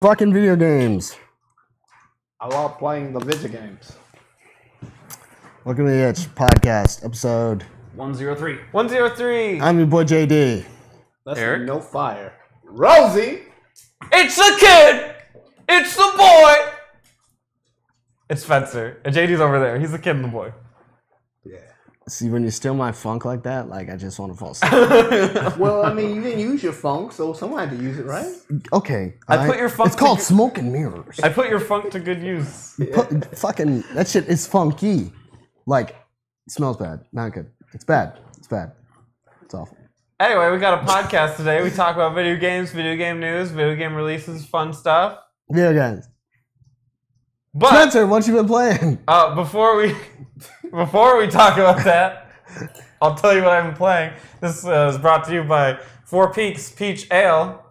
Fucking video games. I love playing the video games. Welcome to the Itch Podcast, episode 103. 103. I'm your boy JD. That's Eric? no fire. Rosie! It's the kid. It's the boy. It's Spencer. And JD's over there. He's the kid and the boy. Yeah. See, when you steal my funk like that, like I just want to fall asleep. Well, I mean, you didn't use your funk, so someone had to use it, right? Okay. I put your funk It's called to- smoke and mirrors. I put your funk to good use. Fucking, that shit is funky. Like, it smells bad. Not good. It's bad. It's bad. It's awful. Anyway, we got a podcast today. We talk about video games, video game news, video game releases, fun stuff. Video games. But Spencer, what you been playing? before we talk about that, I'll tell you what I've been playing. This is brought to you by Four Peaks Peach Ale,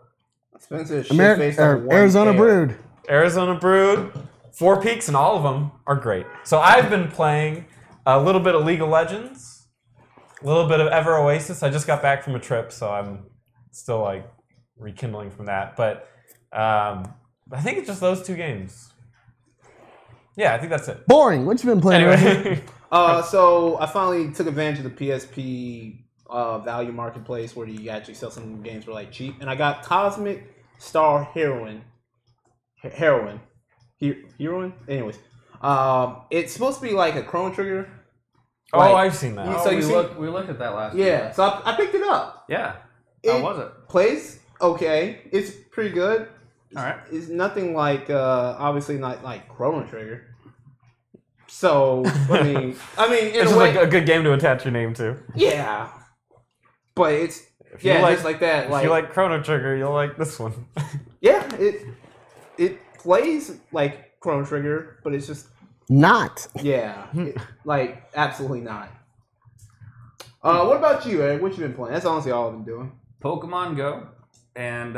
Spencer shit-faced like one Arizona ale. Brewed. Arizona brewed. Four Peaks, and all of them are great. So I've been playing a little bit of League of Legends, a little bit of Ever Oasis. I just got back from a trip, so I'm still like rekindling from that. But I think it's just those two games. Yeah, I think that's it. Boring. What you been playing? Anyway, So I finally took advantage of the PSP value marketplace where you actually sell some games for like cheap, and I got Cosmic Star Heroine. Anyways, it's supposed to be like a Chrono Trigger. oh, Like, I've seen that. you- Oh, So we, see- we looked at that last Yeah, week. so I picked it up. Yeah. How was it? Plays okay. It's pretty good. All right. It's nothing like obviously not like Chrono Trigger. So I mean, in It's a just way, like a good game to attach your name to. yeah. But it's If you just like that. If you like Chrono Trigger, you'll like this one. Yeah, it plays like Chrono Trigger, but it's just Not. like absolutely not. What about you, Eric? What you been playing? That's honestly all I've been doing. Pokemon Go and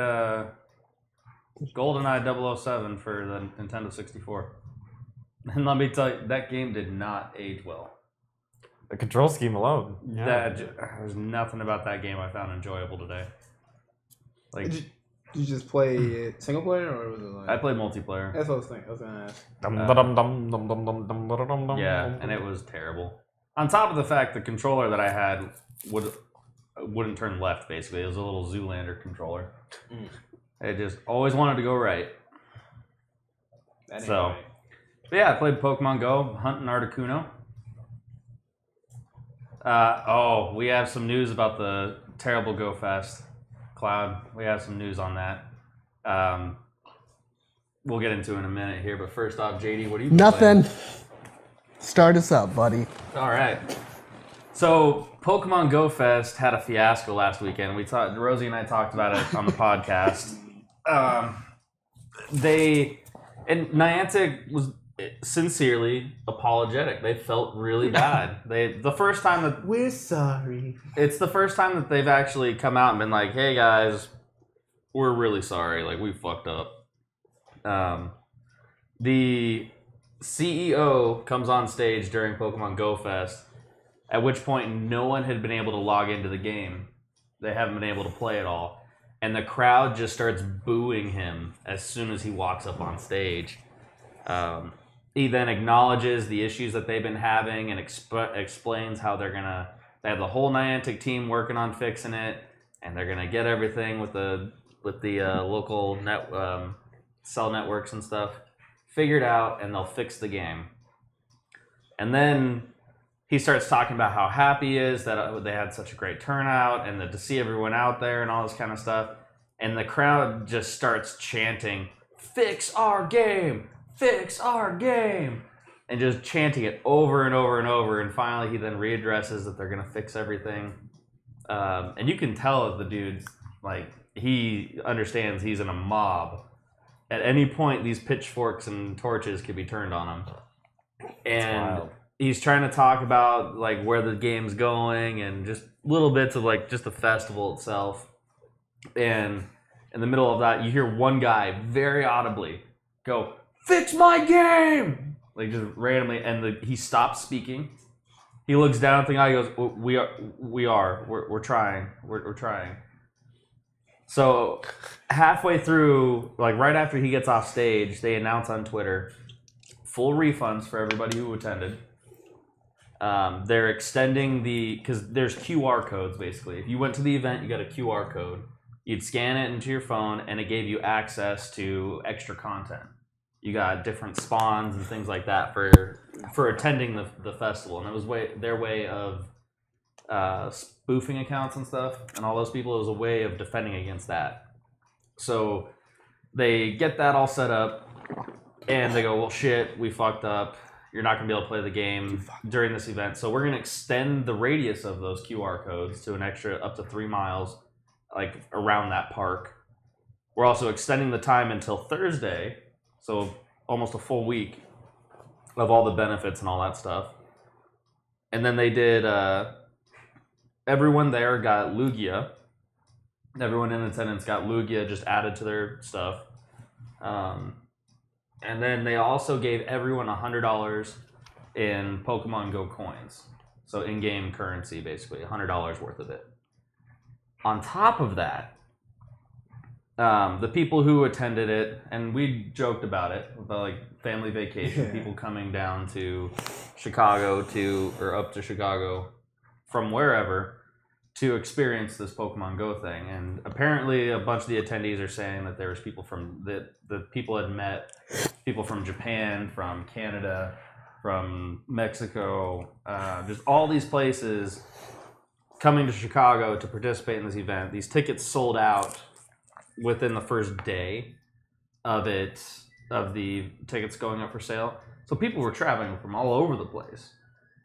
GoldenEye 007 for the Nintendo 64. And let me tell you, that game did not age well. The control scheme alone. Yeah. There's nothing about that game I found enjoyable today. Like, Did you just play it single player or was it like? I played multiplayer. That's what I was thinking. I was gonna ask. Yeah, and it was terrible. On top of the fact the controller that I had wouldn't turn left, basically. It was a little Zoolander controller. It just always wanted to go right. That ain't So, right. but yeah, I played Pokemon Go, hunting Articuno. We have some news about the terrible Go Fest. Cloud, we have some news on that. We'll get into it in a minute here, but first off, JD, what are you Nothing. Start us up, buddy. All right. So Pokemon Go Fest had a fiasco last weekend. Rosie and I talked about it on the podcast. Niantic was sincerely apologetic. They felt really bad. The first time that We're sorry. it's the first time that they've actually come out and been like, "Hey guys, we're really sorry. Like we fucked up." The CEO comes on stage during Pokemon Go Fest, at which point no one had been able to log into the game. They haven't been able to play at all. And the crowd just starts booing him as soon as he walks up on stage. He then acknowledges the issues that they've been having and explains how they have the whole Niantic team working on fixing it, and they're gonna get everything with the local cell networks and stuff figured out, and they'll fix the game. And then he starts talking about how happy he is that they had such a great turnout and that to see everyone out there and all this kind of stuff. And the crowd just starts chanting, "Fix our game! Fix our game!" And just chanting it over and over and over. And finally, he then readdresses that they're going to fix everything. And you can tell that the dude's like, he understands he's in a mob. At any point, these pitchforks and torches could be turned on him. And he's trying to talk about like where the game's going and just little bits of like just the festival itself. And in the middle of that, you hear one guy very audibly go, "Fix my game!" Like just randomly, and he stops speaking. He looks down at the guy. He goes, "We're trying. We're trying." So halfway through, like right after he gets off stage, they announce on Twitter full refunds for everybody who attended. They're extending because there's QR codes basically. If you went to the event, you got a QR code. You'd scan it into your phone, and it gave you access to extra content. You got different spawns and things like that for attending the festival, and it was their way of spoofing accounts and stuff, and all those people. It was a way of defending against that. So they get that all set up, and they go, well, shit, we fucked up. You're not going to be able to play the game during this event. So we're going to extend the radius of those QR codes to an extra up to 3 miles, like around that park. We're also extending the time until Thursday, so almost a full week of all the benefits and all that stuff. And then they did, everyone there got Lugia. Everyone in attendance got Lugia just added to their stuff. And then they also gave everyone $100 in Pokemon Go coins. So in-game currency, basically, $100 worth of it. On top of that, the people who attended it, and we joked about it, about like family vacation, people coming down to Chicago or up to Chicago from wherever to experience this Pokemon Go thing. And apparently a bunch of the attendees are saying that there was people from the people had met people from Japan, from Canada, from Mexico, just all these places coming to Chicago to participate in this event. These tickets sold out within the first day of the tickets going up for sale. So people were traveling from all over the place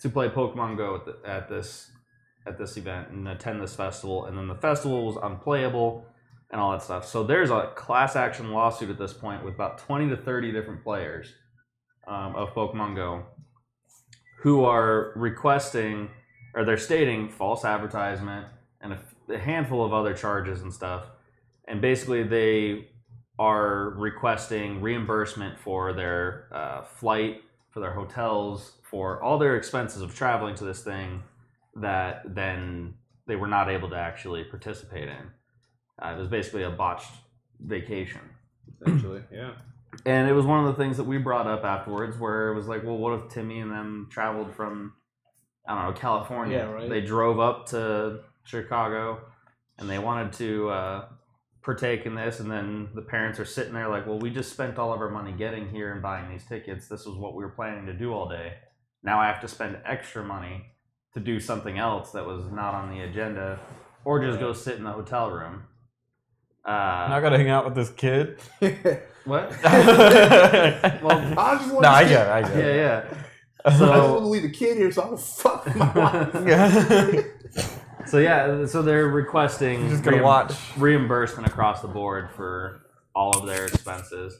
to play Pokemon Go at this event and attend this festival. And then the festival was unplayable and all that stuff. So there's a class action lawsuit at this point with about 20 to 30 different players of Pokemon Go who are requesting, or they're stating, false advertisement and a handful of other charges and stuff. And basically they are requesting reimbursement for their flight, for their hotels, for all their expenses of traveling to this thing that then they were not able to actually participate in. It was basically a botched vacation. Essentially, yeah. And it was one of the things that we brought up afterwards where it was like, well, what if Timmy and them traveled from, I don't know, California? Yeah, right. They drove up to Chicago and they wanted to partake in this, and then the parents are sitting there like, well, we just spent all of our money getting here and buying these tickets. This was what we were planning to do all day. Now I have to spend extra money to do something else that was not on the agenda, or just go sit in the hotel room. Not gonna hang out with this kid. What? Well, I just want No, I get it. Yeah. I just want So, to leave the kid here so I can fuck my wife. so they're requesting You're just gonna watch. reimbursement across the board for all of their expenses.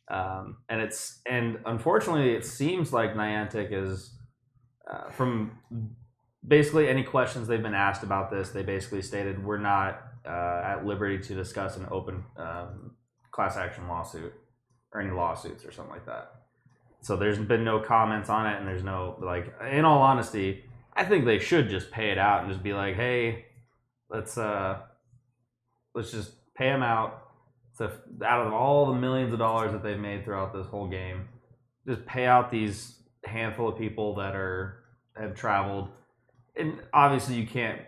And unfortunately, it seems like Niantic is, from basically any questions they've been asked about this, they basically stated, we're not at liberty to discuss an open class action lawsuit or any lawsuits or something like that. So there's been no comments on it, and there's no, like, in all honesty, I think they should just pay it out and just be like, hey, let's just pay them out. So out of all the millions of dollars that they've made throughout this whole game, just pay out these handful of people that have traveled. And obviously you can't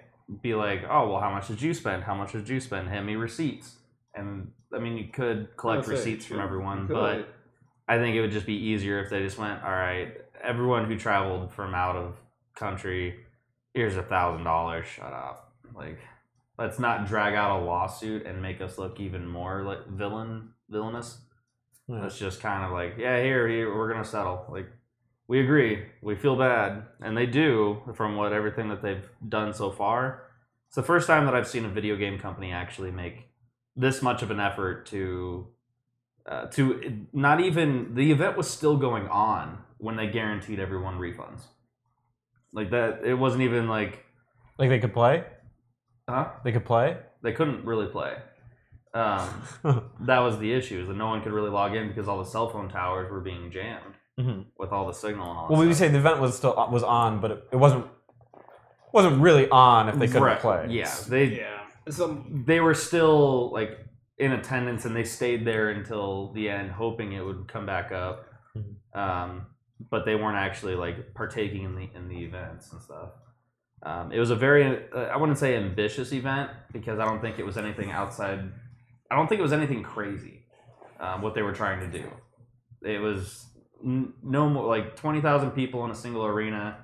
be like, oh, well, how much did you spend? How much did you spend? Hand me receipts. And I mean, you could collect receipts from everyone, but I think it would just be easier if they just went, all right, everyone who traveled from out of country, here's $1,000. Shut up. Like, let's not drag out a lawsuit and make us look even more like villainous. Yeah. Let's just kind of like, yeah, here, we're gonna settle. Like, we agree, we feel bad, and they do from everything that they've done so far. It's the first time that I've seen a video game company actually make this much of an effort to not even, the event was still going on when they guaranteed everyone refunds. Like that, it wasn't even like they could play. Huh? They could play? They couldn't really play. That was the issue, is that no one could really log in because all the cell phone towers were being jammed with all the signal and all that Well, we would stuff. say the event was on, but it wasn't really on if they couldn't Right. play. Yeah, they were still like in attendance, and they stayed there until the end, hoping it would come back up. But they weren't actually like partaking in the events and stuff. It was a very I wouldn't say ambitious event, because I don't think it was anything outside. I don't think it was anything crazy. What they were trying to do, it was no more like 20,000 people in a single arena,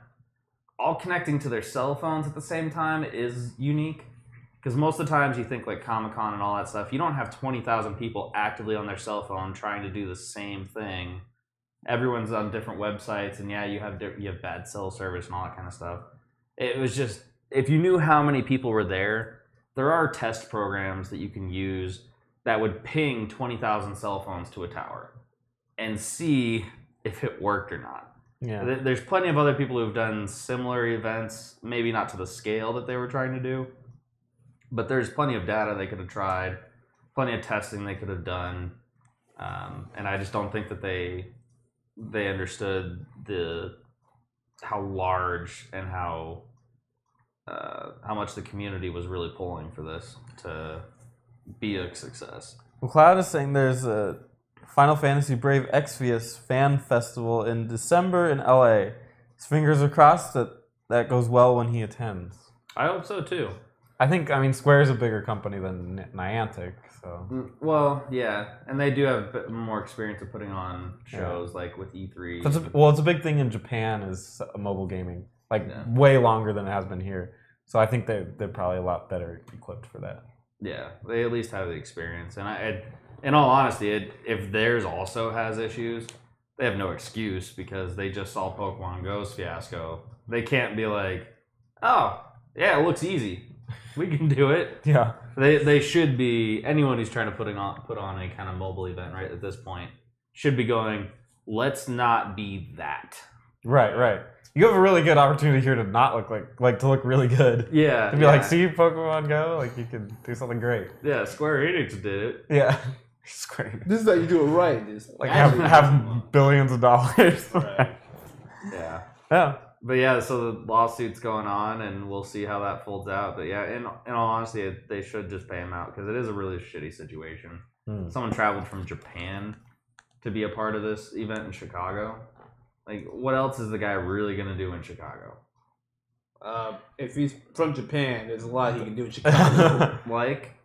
all connecting to their cell phones at the same time is unique. Because most of the times you think like Comic-Con and all that stuff, you don't have 20,000 people actively on their cell phone trying to do the same thing. Everyone's on different websites, and yeah, you have bad cell service and all that kind of stuff. It was just, if you knew how many people were there are test programs that you can use that would ping 20,000 cell phones to a tower and see if it worked or not. Yeah. There's plenty of other people who've done similar events, maybe not to the scale that they were trying to do, but there's plenty of data they could have tried, plenty of testing they could have done, and I just don't think that they understood how large and how much the community was really pulling for this to be a success. Well, Cloud is saying there's a Final Fantasy Brave Exvius fan festival in December in LA. His fingers are crossed that goes well when he attends. I hope so too. I mean, Square is a bigger company than Niantic, so. Well, yeah, and they do have a bit more experience of putting on shows like with E3. It's a big thing in Japan is mobile gaming, way longer than it has been here. So I think they're probably a lot better equipped for that. Yeah, they at least have the experience, and in all honesty, if theirs also has issues, they have no excuse because they just saw Pokemon Go's fiasco. They can't be like, oh, yeah, it looks easy. We can do it. Yeah. They should be, anyone who's trying to put on a kind of mobile event right at this point should be going, let's not be that. Right. You have a really good opportunity here to not look like to look really good. Yeah. To be like, see Pokemon Go, like you can do something great. Yeah, Square Enix did it. Yeah. Square Enix. This is how you do it right. Just like have billions of dollars. Right. Yeah. Yeah. But yeah, so the lawsuit's going on, and we'll see how that folds out. But yeah, in all honesty, they should just pay him out because it is a really shitty situation. Someone traveled from Japan to be a part of this event in Chicago. Like, what else is the guy really going to do in Chicago? If he's from Japan, there's a lot he can do in Chicago. Like,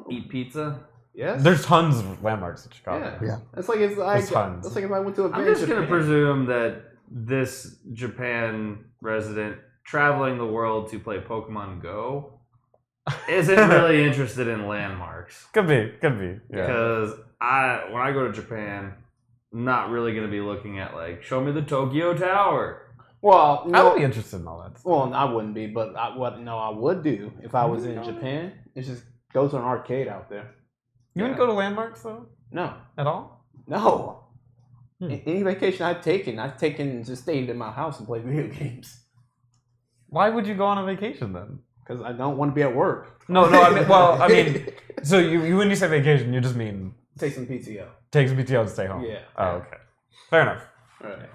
eat pizza? Yes. There's tons of landmarks in Chicago. Yeah. That's like if I went to a I'm just going to presume that this Japan resident traveling the world to play Pokemon Go isn't really interested in landmarks. Could be. Yeah. Because when I go to Japan, I'm not really going to be looking at like, show me the Tokyo Tower. Well, I would be interested in all that stuff. Well, I wouldn't be, but I would do if I was in Japan. It's just go to an arcade out there. You wouldn't go to landmarks though? No. At all? No. Any vacation I've taken just stayed in my house and play video games. Why would you go on a vacation then? Because I don't want to be at work. No. I mean, so you when you say vacation, you just mean take some PTO. Take some PTO and stay home. Yeah. Oh, okay. Fair enough. Right.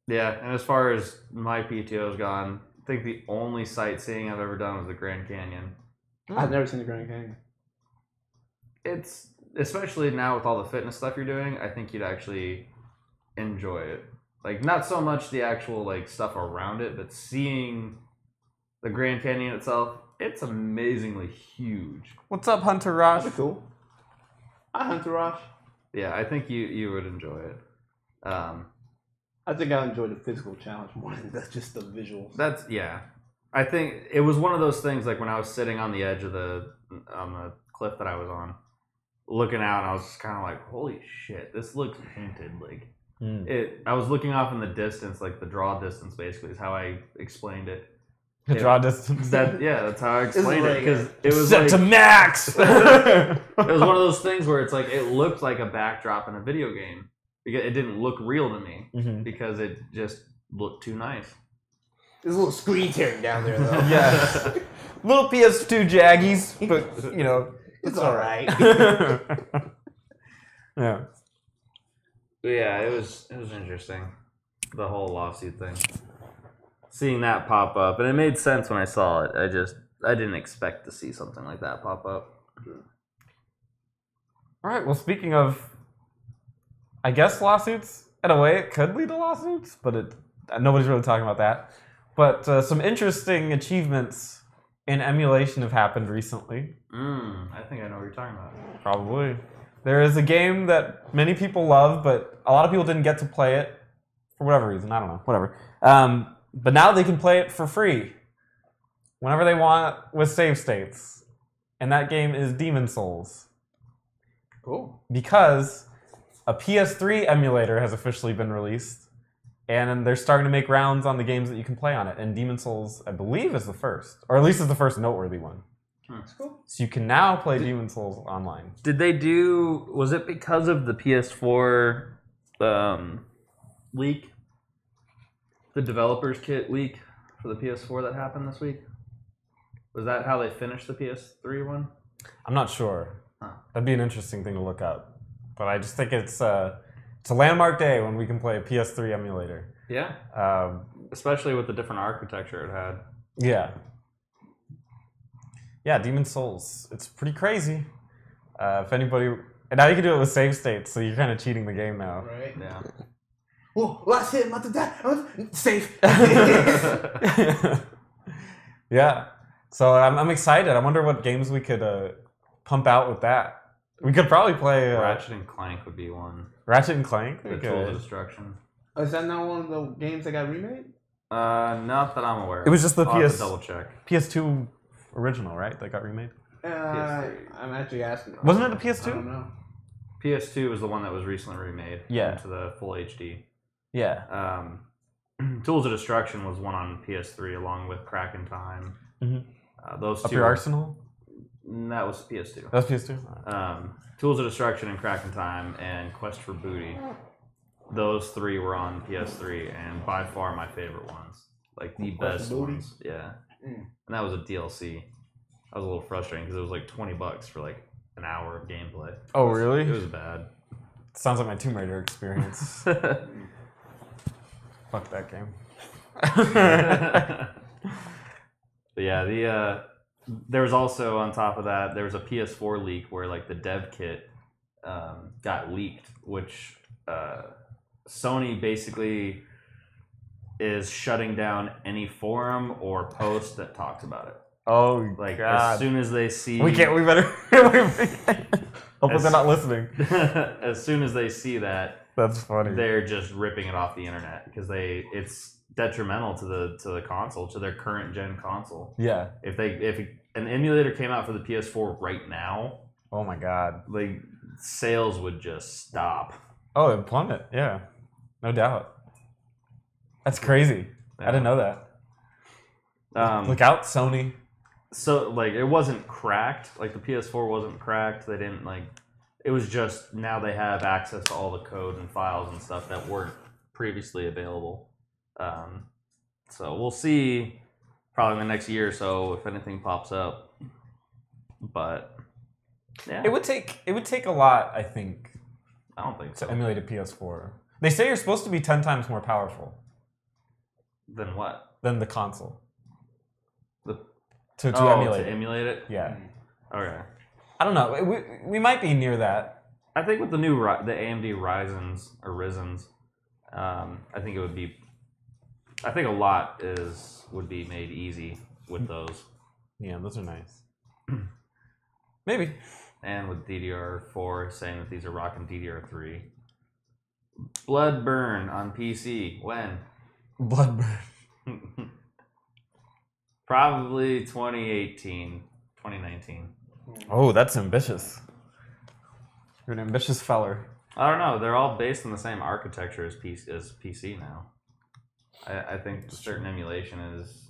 Yeah, and as far as my PTO's gone, I think the only sightseeing I've ever done was the Grand Canyon. I've never seen the Grand Canyon. It's, especially now with all the fitness stuff you're doing, I think you'd actually enjoy it. Like, not so much the actual like stuff around it, but seeing the Grand Canyon itself, it's amazingly huge. What's up, Hunter Rosh? That'd be cool. Hi, Hunter Rosh. Yeah, I think you would enjoy it. I think I enjoy the physical challenge more than just the visuals. That's, yeah. I think it was one of those things like when I was sitting on the edge of the cliff that I was on, looking out, and I was just kind of like, holy shit, this looks painted. Like, I was looking off in the distance, like the draw distance basically is how I explained it. The draw distance. That's how I explained it, because it was set like, to max. it was one of those things where it's like it looked like a backdrop in a video game because it didn't look real to me because it just looked too nice. There's a little screen tearing down there though. Yeah, little PS2 jaggies, but you know it's all right. Yeah. Yeah, it was interesting, the whole lawsuit thing. Seeing that pop up, and it made sense when I saw it. I didn't expect to see something like that pop up. All right. Well, speaking of, I guess lawsuits. In a way, it could lead to lawsuits, but nobody's really talking about that. But some interesting achievements in emulation have happened recently. I think I know what you're talking about. Probably. There is a game that many people love, but a lot of people didn't get to play it for whatever reason. I don't know. Whatever. But now they can play it for free whenever they want with save states. And that game is Demon Souls. Cool. Because a PS3 emulator has officially been released, and they're starting to make rounds on the games that you can play on it. And Demon Souls, I believe, is the first, or at least is the first noteworthy one. That's cool. So you can now play Demon Souls online. Did they do? Was it because of the PS4 leak? The developers kit leak for the PS4 that happened this week? Was that how they finished the PS3 one? I'm not sure. Huh. That'd be an interesting thing to look up. But I just think it's a landmark day when we can play a PS3 emulator. Yeah. Especially with the different architecture it had. Yeah. Yeah, Demon Souls. It's pretty crazy. If anybody... And now you can do it with save states, so you're kind of cheating the game now. Right. Yeah. Whoa, last hit, not to die. Safe. Yeah. So I'm excited. I wonder what games we could pump out with that. We could probably play... Ratchet and Clank would be one. Ratchet and Clank? The Tools of Destruction. Is that not one of the games that got remade? Not that I'm aware of. It was just the I'll have to double check. PS2 original, right? That got remade? I'm actually asking. Wasn't it the PS2? I don't know. PS2 was the one that was recently remade. Yeah. Into the full HD. Yeah. Tools of Destruction was one on PS3 along with Crack in Time. Mm-hmm. Those Up two. Your Arsenal? That was PS2. That was PS2? Tools of Destruction and Crack in Time and Quest for Booty. Those three were on PS3 and by far my favorite ones. Like the best ones. Yeah. And that was a DLC. That was a little frustrating because it was like $20 for like an hour of gameplay. Oh, really? It was bad. Sounds like my Tomb Raider experience. Fuck that game. But yeah, there was also on top of that, there was a PS4 leak where like the dev kit got leaked, which Sony basically is shutting down any forum or post that talks about it. Oh, Like God. as soon as they see, We better. Hopefully they're not listening. as soon as they see that, That's funny. they're just ripping it off the internet because it's detrimental to the console, to their current gen console. Yeah. If an emulator came out for the PS4 right now, Oh my God. like sales would just stop. Oh, it plummet. Yeah. No doubt. That's crazy. I didn't know that. Look out, Sony. So like it wasn't cracked. Like the PS4 wasn't cracked. They didn't like. It was just now they have access to all the code and files and stuff that weren't previously available. So we'll see probably in the next year or so if anything pops up. But yeah, It would take a lot, I think, I don't think so. to emulate a PS4. They say you're supposed to be 10 times more powerful Then what? than the console. The To emulate emulate it. emulate it. Yeah. Okay. I don't know. We might be near that. I think with the new the AMD Ryzens, I think it would be. I think a lot would be made easy with those, Yeah, those are nice. Maybe. and with DDR4 saying that these are rocking DDR3. Bloodburn on PC when? Bloodburn. Probably 2018, 2019. Oh, that's ambitious. You're an ambitious feller. I don't know. They're all based on the same architecture as PC now. I think certain emulation is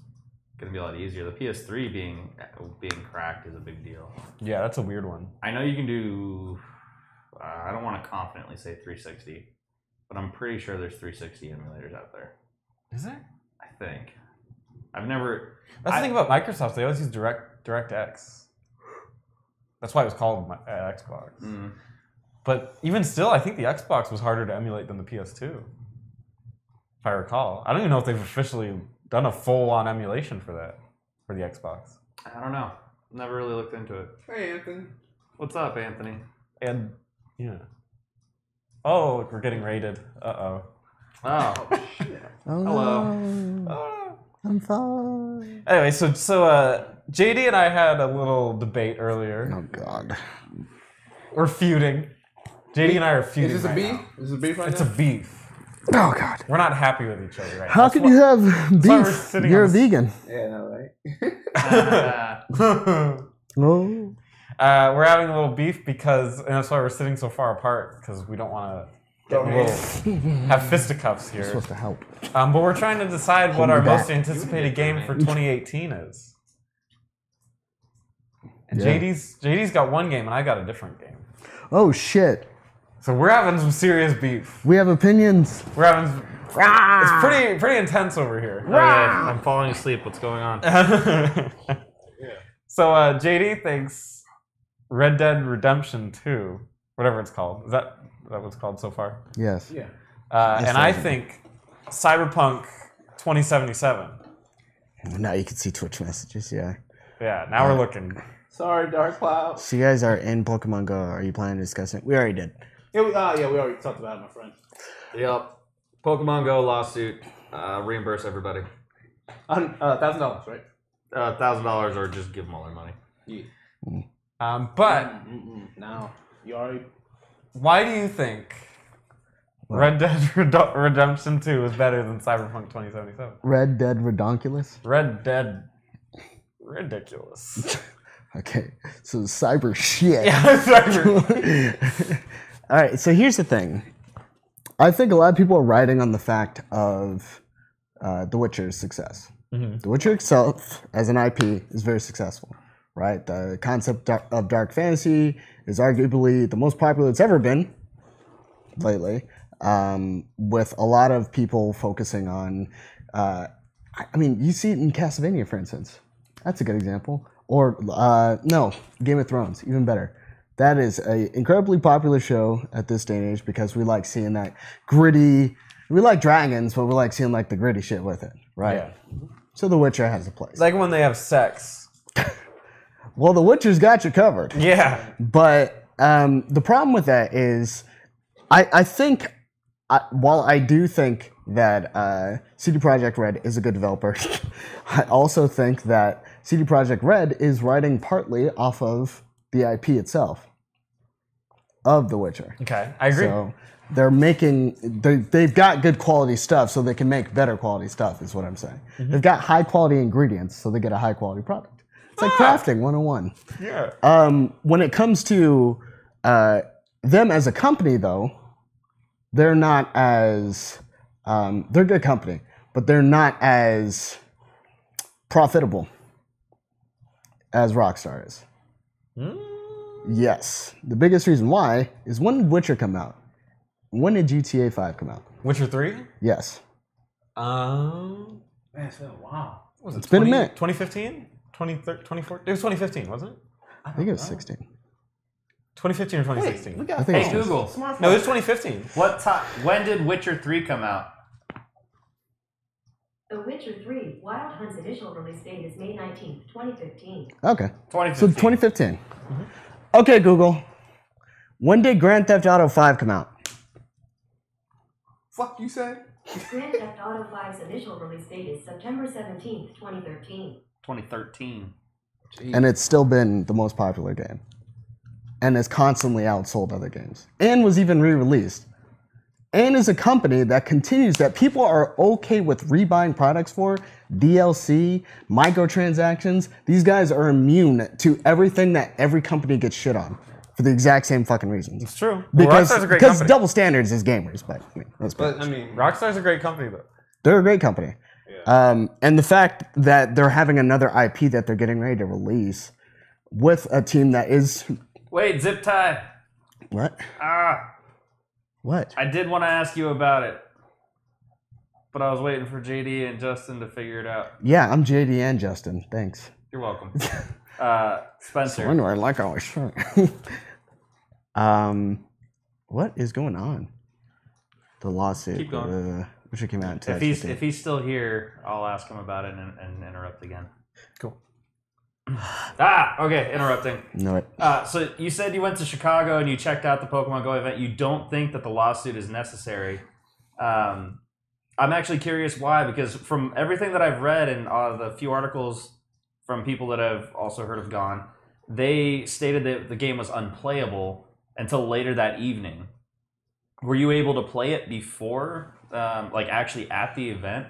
going to be a lot easier. The PS3 being cracked is a big deal. Yeah, that's a weird one. I know you can do. I don't want to confidently say 360, but I'm pretty sure there's 360 emulators out there. Is there? I think. I've never. That's the thing about Microsoft. They always use DirectX. That's why it was called Xbox. Mm. But even still, I think the Xbox was harder to emulate than the PS2. If I recall. I don't even know if they've officially done a full-on emulation for that, for the Xbox. I don't know. Never really looked into it. Hey, Anthony. What's up, Anthony? And yeah. Oh, we're getting raided. Uh-oh. Oh, Shit. Oh, hello. no. I'm fine. Anyway, so JD and I had a little debate earlier. Oh God. We're feuding. JD and I are feuding. Is this a right beef? now. Is this a beef right It's now? a beef. Oh God. We're not happy with each other right How now. can you have why we're beef? sitting You're a on this- vegan. Yeah, no, right? Oh. We're having a little beef because, and that's why we're sitting so far apart, because we don't want to have fisticuffs You're here. supposed to help. But we're trying to decide what me our back. most anticipated game for 2018 is. And Yeah. JD's got one game, and I got a different game. Oh shit. So we're having some serious beef. We have opinions. We're having it's pretty intense over here. Okay, I'm falling asleep. What's going on? So JD thinks Red Dead Redemption 2, whatever it's called. Is that what it's called so far? Yes. Yeah. And I sounds- think Cyberpunk 2077. Now you can see Twitch messages. Yeah. Yeah, now we're looking. Sorry, Dark Cloud. So you guys are in Pokemon Go. Are you planning to discuss it? We already did. Yeah, we already talked about it, my friend. Yep. Pokemon Go lawsuit. Reimburse everybody. $1,000, right? $1,000 or just give them all their money. Yeah. But No, you already. why do you think Red Dead Redemption 2 is better than Cyberpunk 2077? Red Dead Redonkulous. Red Dead ridiculous. Okay. So cyber shit. Yeah, Cyber. All right. So here's the thing. I think a lot of people are riding on the fact of The Witcher's success. The Witcher itself, as an IP, is very successful, right? The concept of dark fantasy is arguably the most popular it's ever been lately, with a lot of people focusing on. I mean, you see it in Castlevania, for instance. That's a good example. Or no, Game of Thrones, even better. That is an incredibly popular show at this day and age because we like seeing that gritty. We like dragons, but we like seeing like the gritty shit with it, right? Yeah. So The Witcher has a place. Like when they have sex. Well, The Witcher's got you covered. Yeah. But the problem with that is, I think, while I do think that CD Projekt Red is a good developer, I also think that CD Projekt Red is writing partly off of the IP itself of The Witcher. Okay, I agree. So they've got good quality stuff, so they can make better quality stuff, is what I'm saying. They've got high quality ingredients, so they get a high quality product. It's like crafting 101. Yeah. When it comes to them as a company, though, they're not as they're a good company, but they're not as profitable as Rockstar is. Yes. The biggest reason why is when did Witcher come out? When did GTA 5 come out? Witcher 3? Yes. Man, it's been a while. Was it It's been a minute. 2015? 2014? It was 2015, wasn't it? I think it was 16. 2015 or 2016? We got I think Hey it's just- Google, smartphone. No, it was 2015. what time? When did Witcher 3 come out? The Witcher 3 Wild Hunt's initial release date is May 19th, 2015. Okay. 2015. So 2015. Okay, Google. When did Grand Theft Auto 5 come out? Fuck you said? Grand Theft Auto 5's initial release date is September 17th, 2013. 2013. And it's still been the most popular game. And has constantly outsold other games. And was even re-released. And is a company that continues that people are okay with rebuying products for, DLC, microtransactions. These guys are immune to everything that every company gets shit on for the exact same fucking reasons. It's true. Because Rockstar's a great because company. double standards is gamers, but I mean, that's But I mean, Rockstar's a great company, though. they're a great company. And the fact that they're having another IP that they're getting ready to release with a team that is Wait, zip tie. what? Ah, What? I did want to ask you about it, but I was waiting for JD and Justin to figure it out. Yeah, I'm JD and Justin. Thanks. You're welcome. So Spencer. anyway, like I was saying. What is going on? The lawsuit. Keep going. Which came out in If he's still here, I'll ask him about it and interrupt again. Cool. Okay, interrupting. No, So you said you went to Chicago and you checked out the Pokemon Go event. You don't think that the lawsuit is necessary. I'm actually curious why, because from everything that I've read and the few articles from people that I've also heard of gone, they stated that the game was unplayable until later that evening. Were you able to play it before, like actually at the event?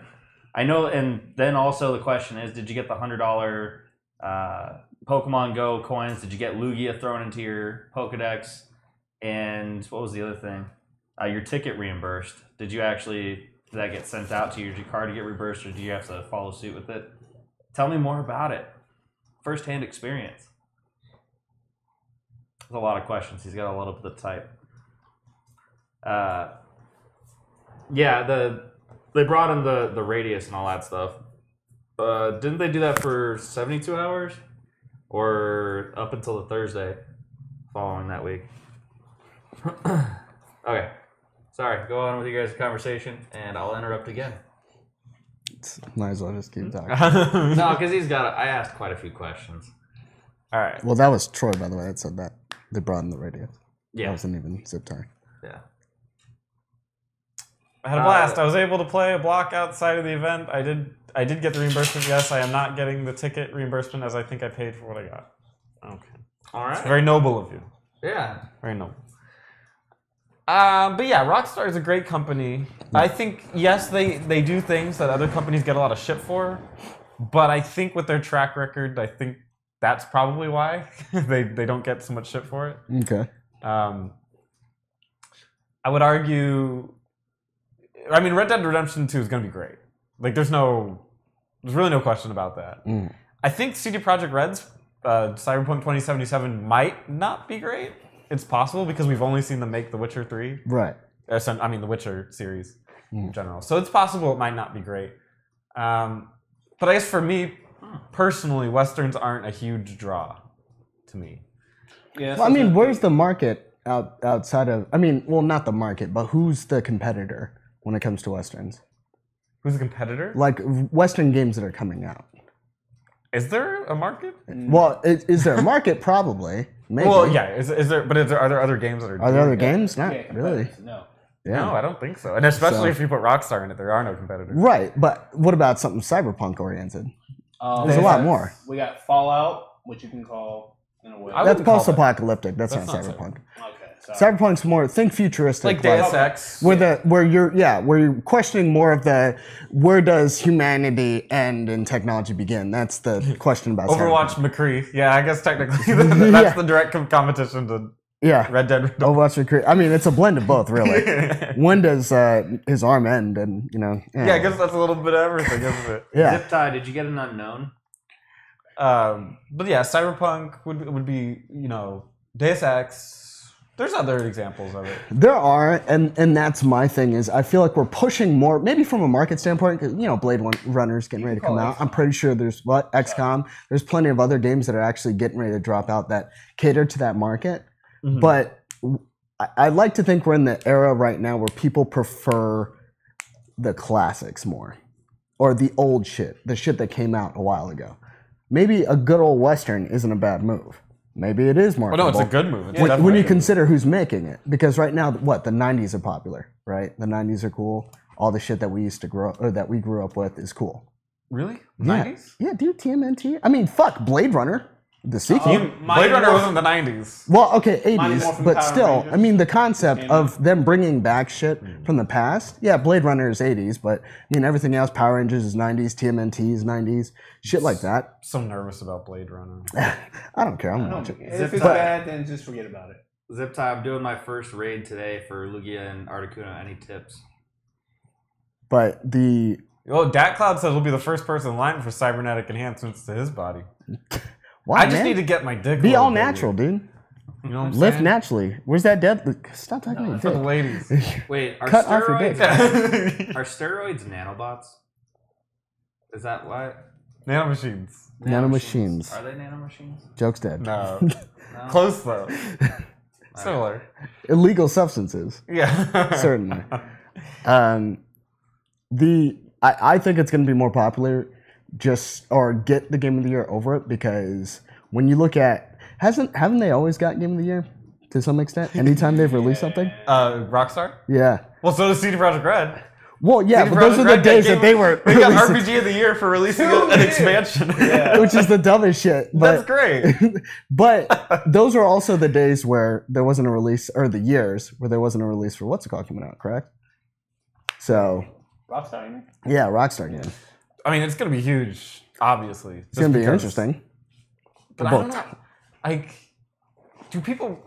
I know, and then also the question is, did you get the $100 Pokemon Go coins? Did you get Lugia thrown into your Pokedex? And what was the other thing? Your ticket reimbursed. Did that get sent out to you? Did your card get reimbursed, or do you have to follow suit with it? Tell me more about it. First-hand experience. There's a lot of questions. He's got a lot of the type. They brought in the radius and all that stuff. Didn't they do that for 72 hours? Or up until the Thursday following that week? Okay. Sorry, go on with you guys' conversation, and I'll interrupt again. might as well just keep talking. No, because I asked quite a few questions. All right. Well, that was Troy, by the way, that said that. They brought in the radio. Yeah. That wasn't even Zip Tie. Yeah. I had a blast. I was able to play a block outside of the event. I did get the reimbursement. Yes, I am not getting the ticket reimbursement as I think I paid for what I got. Okay. All right. It's very noble of you. Yeah. Very noble. But yeah, Rockstar is a great company. I think, yes, they do things that other companies get a lot of shit for. But I think with their track record, I think that's probably why they don't get so much shit for it. Okay. I would argue... I mean, Red Dead Redemption 2 is going to be great. Like, there's really no question about that. Mm. I think CD Projekt Red's Cyberpunk 2077 might not be great. It's possible because we've only seen them make The Witcher 3. Right. I mean, the Witcher series in general. So it's possible it might not be great. But I guess for me, personally, Westerns aren't a huge draw to me. Yeah, well, I mean, where's the market outside of... I mean, well, not the market, but who's the competitor when it comes to Westerns? Who's the competitor? Like, Western games that are coming out. Is there a market? Well, is there a market? Probably. Maybe. Well, yeah. Are there other games that are? Are there other games? Not Yeah, really. No. Yeah. No, I don't think so. And especially if you put Rockstar in it, there are no competitors. Right, but what about something cyberpunk oriented? There's a lot more. We got Fallout, which you can call in a way. I That's wouldn't call that- post-apocalyptic. That's not not cyberpunk. Okay. Cyberpunk's more think futuristic, Like Deus Ex. where you're questioning more of the where does humanity end and technology begin? That's the question about Overwatch Cyberpunk. McCree. Yeah, I guess technically that's the direct competition to Yeah, Red Dead Redemption. Overwatch McCree. I mean, it's a blend of both, really. When does his arm end? And Yeah, I guess that's a little bit of everything, isn't it? yeah. Zip Tie, did you get an unknown? But yeah, Cyberpunk would be, Deus Ex. There's other examples of it. There are, and that's my thing is I feel like we're pushing more, maybe from a market standpoint, because, Blade Runner's getting ready to come out. I'm pretty sure there's XCOM. There's plenty of other games that are actually getting ready to drop out that cater to that market. Mm-hmm. But I like to think we're in the era right now where people prefer the classics more, or the old shit, the shit that came out a while ago. Maybe a good old Western isn't a bad move. Maybe it is marketable. Well, no, it's a good move. When you consider who's making it. Because right now, the 90s are popular, right? The 90s are cool. All the shit that we grew up with is cool. Really? Yeah. 90s? Yeah, dude, TMNT. I mean, fuck, Blade Runner, the sequel. Blade Runner was in the 90s. Well, okay, Mine is more 80s, from but Power still, Rangers. I mean, the concept of them bringing back shit from the past, yeah, Blade Runner is 80s, but I mean, everything else, Power Rangers is 90s, TMNT is 90s, shit like that. So nervous about Blade Runner. I don't care, I'm gonna watch it. If it's bad, then just forget about it. Zip Tie, I'm doing my first raid today for Lugia and Articuno. Any tips? But the... Well, Dat Cloud says he'll be the first person in line for cybernetic enhancements to his body. Why, I just man? need to get my dick. Be a little all bigger. natural, dude. You know what I'm Lift saying? naturally. Where's that dead? Stop talking about For the dick. ladies. Wait, are Cut off your dick. steroids are steroids nanobots? Is that why? Nanomachines. Nanomachines. Are they nanomachines? Joke's dead. No. No. Close though. Similar. Illegal substances, Yeah. certainly. I think it's going to be more popular. or get the Game of the Year over it, because when you look at haven't they always got Game of the Year to some extent? Anytime they've released something. Rockstar. Yeah. Well, so does CD Projekt Red. Well, yeah, but those are the days that they were. They got RPG of the Year for releasing an expansion. Yeah. Which is the dumbest shit. That's great. But those are also the days where there wasn't a release, or the years where there wasn't a release for what's it called coming out, correct? So. Rockstar, you mean? Yeah, Rockstar game. I mean, it's going to be huge, obviously. It's going to be interesting. But I don't know. Like, do people...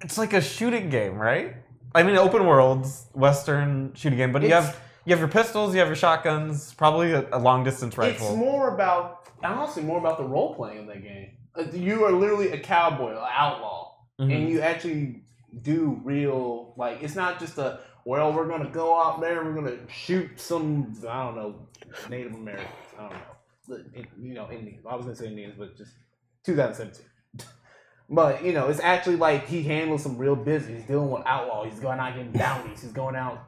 It's like a shooting game, right? I mean, open world, Western shooting game, but you have your pistols, you have your shotguns, probably a long distance rifle. It's more about, honestly, more about the role playing in that game. You are literally a cowboy, an outlaw, and you actually do real, like, it's not just a, well, we're gonna go out there and we're gonna shoot some, I don't know, Native Americans. I don't know, Indians. I was gonna say Indians, but just 2017. But, it's actually like he handles some real business. He's dealing with outlaws. He's going out getting bounties. He's going out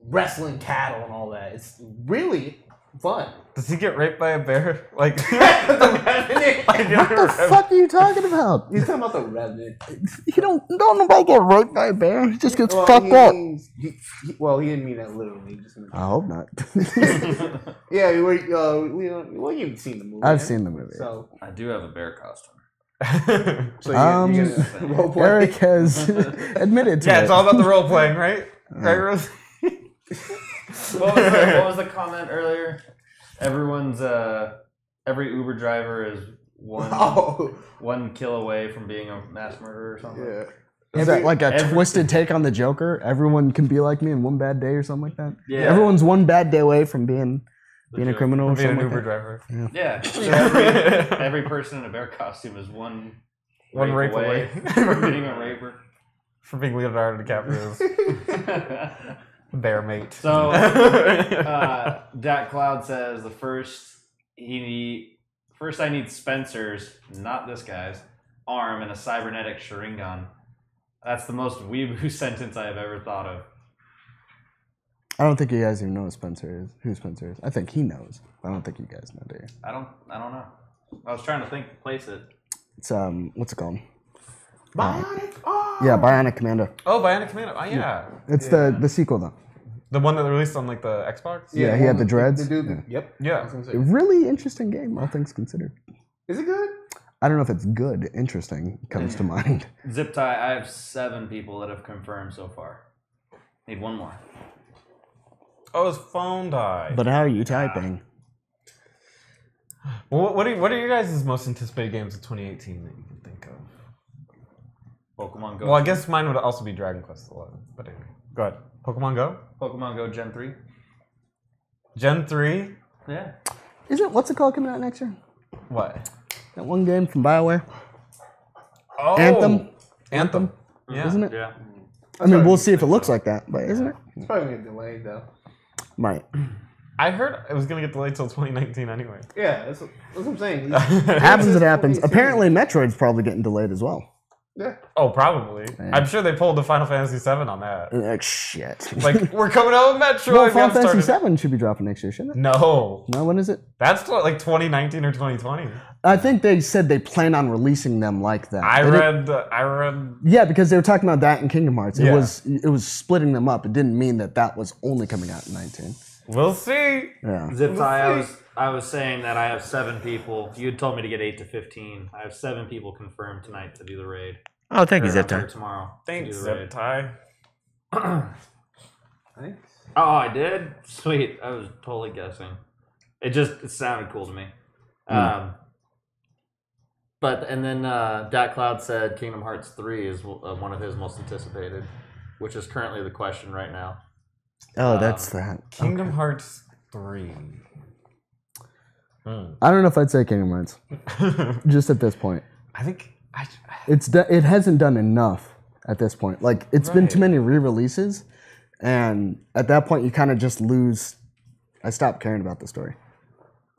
wrestling cattle and all that. It's really fun. Does he get raped by a bear? Like, What the fuck are you talking about? He's talking about the Revenant. You don't nobody get raped by a bear. He just gets fucked he up. He didn't mean that literally. I hope not. Yeah, you've seen the movie. I've seen the movie. So I do have a bear costume. Eric has admitted to it. Yeah, it's all about the role playing, right? Right, Rose? What was the comment earlier? Every Uber driver is one kill away from being a mass murderer or something. Yeah. Is that like a twisted take on the Joker? Everyone can be like me in one bad day or something like that? Yeah. Everyone's one bad day away from being a criminal or Being something an like Uber that. driver. Yeah. So every person in a bear costume is one rape away. from being a raper. For being Leonardo DiCaprio's bear mate. So, Jack Cloud says first I need Spencer's, not this guy's, arm and a cybernetic Sharingan. That's the most weeboo sentence I have ever thought of. I don't think you guys even know who Spencer is. I think he knows. I don't think you guys know, do you? I don't know. I was trying to place it. It's what's it called? Bionic. Yeah, Bionic Commando. Oh, Bionic Commando. Oh, yeah. It's the sequel though. The one that released on like the Xbox? Yeah, he had the dreads. Yep. Yeah. Really interesting game, all things considered. Is it good? I don't know if it's good. Interesting comes to mind. Zip tie, I have 7 people that have confirmed so far. Need one more. Oh, his phone died. But how are you typing? Well, what are your guys' most anticipated games of 2018 that you can think of? Pokemon Go. Well, I guess mine would also be Dragon Quest XI. But anyway, go ahead. Pokemon Go? Pokemon Go Gen 3. Gen 3? Yeah. What's it called coming out next year? What? That one game from BioWare? Oh! Anthem? Yeah. Isn't it? Yeah. I mean, we'll see if it looks like that, but isn't it? It's probably gonna get delayed though. Right. I heard it was going to get delayed till 2019 anyway. Yeah, that's what I'm saying. Happens, it happens. Apparently, Metroid's probably getting delayed as well. Yeah. Oh, probably. Yeah. I'm sure they pulled the Final Fantasy VII on that. Like, shit. Like, we're coming out with Metroid. Well, we Final haven't Fantasy started- 7 should be dropping next year, shouldn't it? No. No, when is it? That's like 2019 or 2020. I think they said they plan on releasing them like that. I They read. Yeah, because they were talking about that in Kingdom Hearts. It Yeah. was splitting them up. It didn't mean that was only coming out in 19. We'll see. Yeah. Zip tie, I was saying that I have 7 people. You had told me to get 8 to 15. I have 7 people confirmed tonight to do the raid. Oh, thank you, Or Zip-Tie. tomorrow. Thanks, to do the raid. Zip-Tie. Thanks. Oh, I did? Sweet. I was totally guessing. It sounded cool to me. And then Dat Cloud said Kingdom Hearts 3 is one of his most anticipated, which is currently the question right now. Oh, that's that. Kingdom Hearts 3. I don't know if I'd say Kingdom Hearts. Just at this point. I think It hasn't done enough at this point. Like, it's been too Right. many re-releases, and at that point, you kind of just lose. I stopped caring about the story,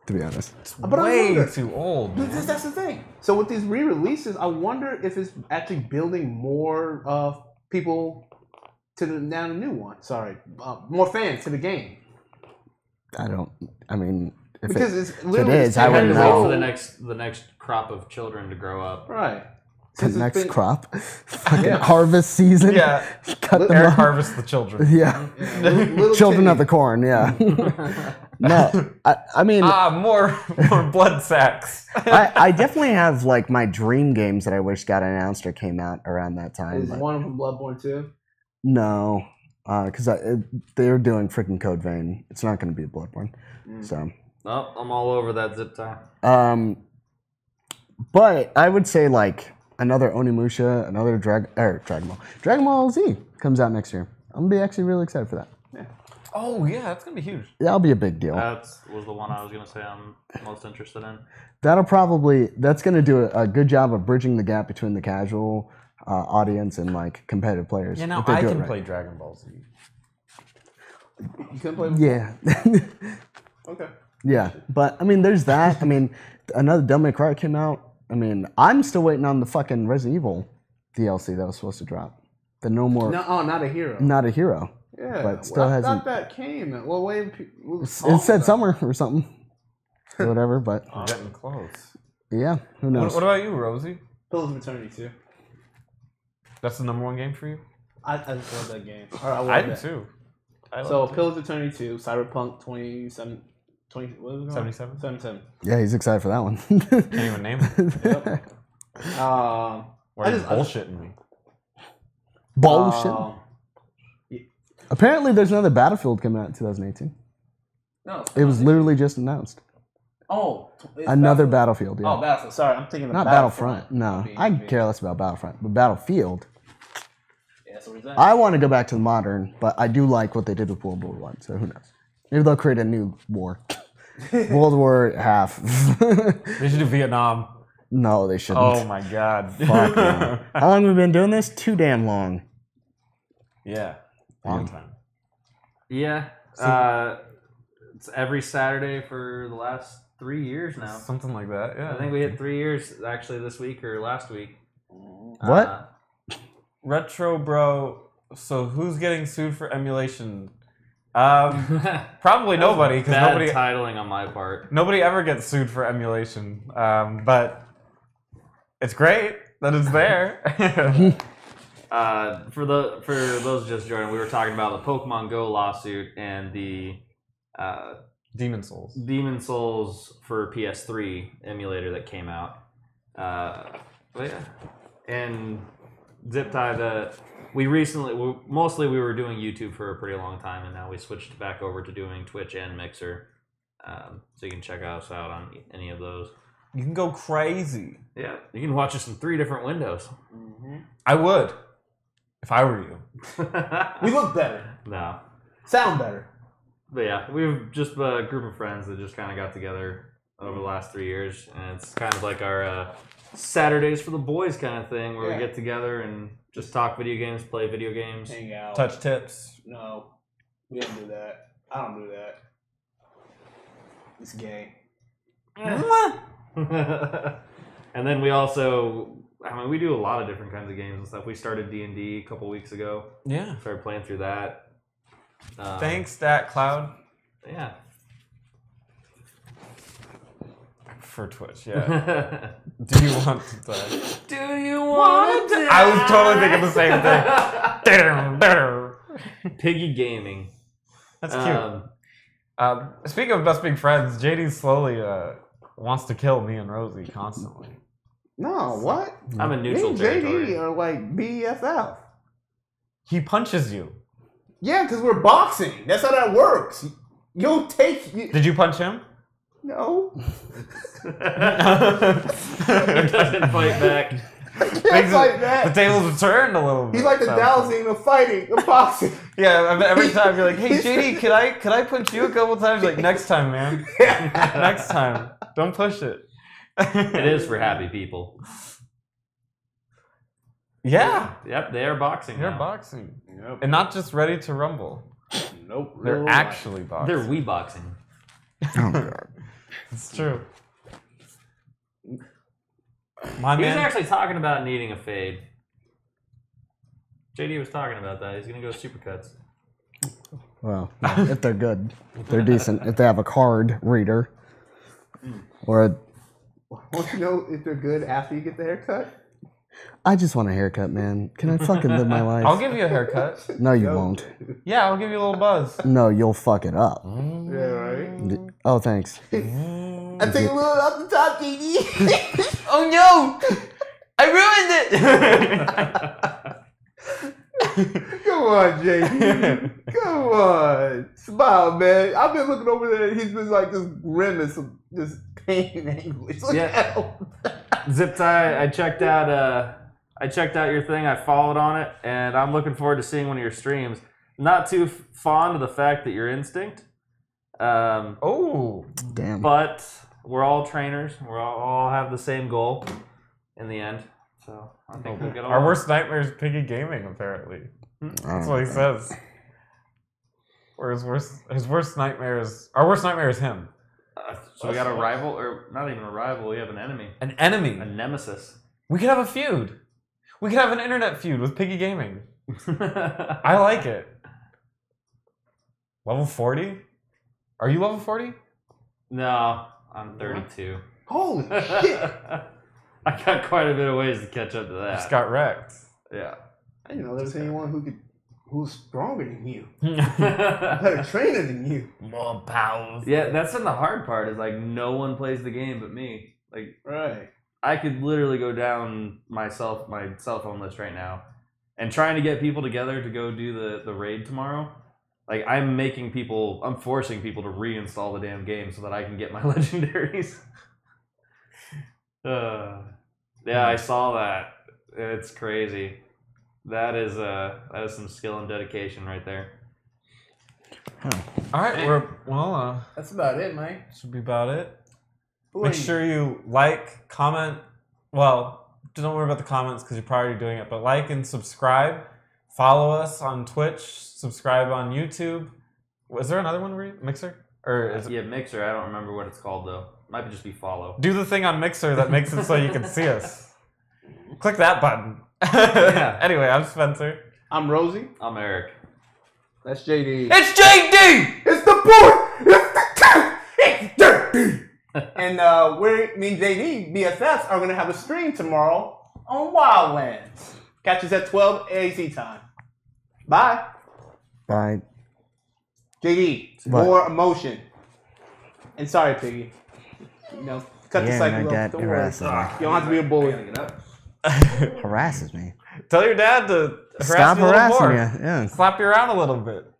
to be honest. it's But I way wonder- too old. That's the thing. So with these re-releases, I wonder if it's actually building more people to the new one. Sorry, more fans to the game. I mean, because it's if it literally is, I wouldn't Wait know. for the next crop of children to grow up. right. The Since it's next been- crop, fucking Yeah. harvest season. Yeah. Cut them Eric up. harvests the children. Yeah, little children of Timmy. the corn. Yeah. No, I mean, More blood sacks. I definitely have like my dream games that I wish got announced or came out around that time. Is but one of them Bloodborne 2? no, because they're doing freaking Code Vein. It's not going to be Bloodborne. So, Oh, I'm all over that zip tie. but I would say like another Onimusha, another Dragon Ball. Dragon Ball Z comes out next year. I'm gonna be actually really excited for that. Oh yeah, that's gonna be huge. That'll be a big deal. That was the one I was gonna say I'm most interested in. That's gonna do a good job of bridging the gap between the casual audience and like competitive players. Yeah, now if they I do it can right. play Dragon Ball Z. You couldn't play. Yeah. Okay. Yeah, but I mean, there's that. I mean, another Devil May Cry came out. I mean, I'm still waiting on the fucking Resident Evil DLC that was supposed to drop. The No More, No, not a hero. Not a Hero. Yeah, but still I hasn't. thought that came. Well, wait. It said summer or something, or whatever. But I'm getting close. yeah, who knows? What about you, Rosie? Pillars of Eternity 2. That's the number one game for you? I just love that game. I do too. So Pillars of Eternity 2, Cyberpunk 27. What was it? 77? 77. Yeah, he's excited for that one. Can't even name it. Yep. Why are you bullshitting me? Bullshit. Apparently, there's another Battlefield coming out in 2018. No. It was literally just announced. Oh. Another Battlefield. Yeah. Oh, Battlefield. Sorry, I'm thinking of Not Battlefront. No, I care less about Battlefront, but Battlefield. Yeah, so what I want to go back to the modern, but I do like what they did with World War One. So who knows? Maybe they'll create a new war. World War half. They should do Vietnam. No, they shouldn't. Oh my god. Fuck no. How long have we been doing this? Too damn long. Yeah. Long time. Yeah. It's every Saturday for the last 3 years now. Something like that, yeah. I think we hit 3 years actually this week or last week. What? Retro Bro. So who's getting sued for emulation? Probably nobody, because Bad nobody titling on my part. nobody ever gets sued for emulation. But it's great that it's there. For those just joining, we were talking about the Pokemon Go lawsuit and the Demon Souls. Demon Souls for PS3 emulator that came out. But yeah, and Zip Tie we were doing YouTube for a pretty long time, and now we switched back over to doing Twitch and Mixer. So you can check us out on any of those. You can go crazy. Yeah, you can watch us in 3 different windows. I would, if I were you. We look better. No. Sound better. But yeah, we've just a group of friends that just kind of got together over the last 3 years, and it's kind of like our Saturdays for the boys kind of thing, where we get together and just talk video games, play video games, Hang out. Touch tips. No. We don't do that. I don't do that. It's gay. And then we also, we do a lot of different kinds of games and stuff. We started D&D a couple weeks ago. Yeah. Started playing through that. Thanks, Stat Cloud. Yeah. For Twitch, yeah. Do you want to die? Do you want to? I was totally thinking the same thing. Piggy Gaming. That's cute. Speaking of best being friends, JD slowly wants to kill me and Rosie constantly. No, what? I'm in Me neutral and territory. JD are like BFF. He punches you. Yeah, because we're boxing. That's how that works. You'll take... Did you punch him? No. He doesn't fight back. It's like that. The tables have turned a little bit. He's like the Dalsing of fighting, of boxing. Yeah, every time you're like, hey, JD, could I punch you a couple times? You're like, next time, man. Next time. Don't push it. It is for happy people. Yeah. Yep, they are boxing. They're now. boxing. Yep. And not just ready to rumble. Nope. They're actually boxing. They're Wii boxing. Oh my god. It's true. My He was man. actually talking about needing a fade. JD was talking about that. He's gonna go supercuts. Well, if they're good, if they're decent, if they have a card reader, or a, Want to know if they're good after you get the haircut? I just want a haircut, man. Can I fucking live my life? I'll give you a haircut. No, you won't. Yeah, I'll give you a little buzz. No, you'll fuck it up. Yeah, right. Oh, thanks. I take a little off the top, JD. Oh no! I ruined it! Come on, JD. Come on. Smile, man. I've been looking over there and he's been like this grimace of just pain and anguish. Look at him. Zip tie, I checked out your thing, I followed on it, and I'm looking forward to seeing one of your streams. Not too fond of the fact that you're instinct. Oh. Damn. But we're all trainers. We all have the same goal in the end. So I think we'll get along. Our worst nightmare is Piggy Gaming, apparently. That's what he says. Or his worst nightmare is... Our worst nightmare is him. So we got a rival, or not even a rival, we have an enemy. An enemy? A nemesis. We could have a feud. We could have an internet feud with Piggy Gaming. I like it. Level 40? Are you level 40? No, I'm 32. Holy shit. I got quite a bit of ways to catch up to that. Just got wrecked. Yeah. I didn't know there was anyone who's stronger than you. Better trainer tan you. More powers. Yeah, that's been the hard part, is like no one plays the game but me. Like, Right. I could literally go down my cell phone list right now and trying to get people together to go do the raid tomorrow. Like, I'm forcing people to reinstall the damn game so that I can get my legendaries. Yeah, I saw that. It's crazy. That is some skill and dedication right there. All right, That's about it, man. should be about it. Who Make are you? sure you like, comment. Well, don't worry about the comments because you're probably already doing it. But like and subscribe. Follow us on Twitch. Subscribe on YouTube. Was there another one? Mixer? Or is it... Yeah, Mixer. I don't remember what it's called though. Might just be follow. Do the thing on Mixer that makes it so you can see us. Click that button. Yeah. Anyway, I'm Spencer. I'm Rosie. I'm Eric. That's JD. It's JD! It's the boy. It's the cat. It's JD. And me and JD, BFFs, are going to have a stream tomorrow on Wildlands. Catch us at 12 AZ time. Bye. Bye. JD, What? more emotion. And sorry, Piggy. Cut the Yeah, cycle my off. dad Don't worry. harasses me. You don't have to be a bully. Harasses me. Tell your dad to harass Stop you a little harassing more. me. Yeah. Slap you around a little bit.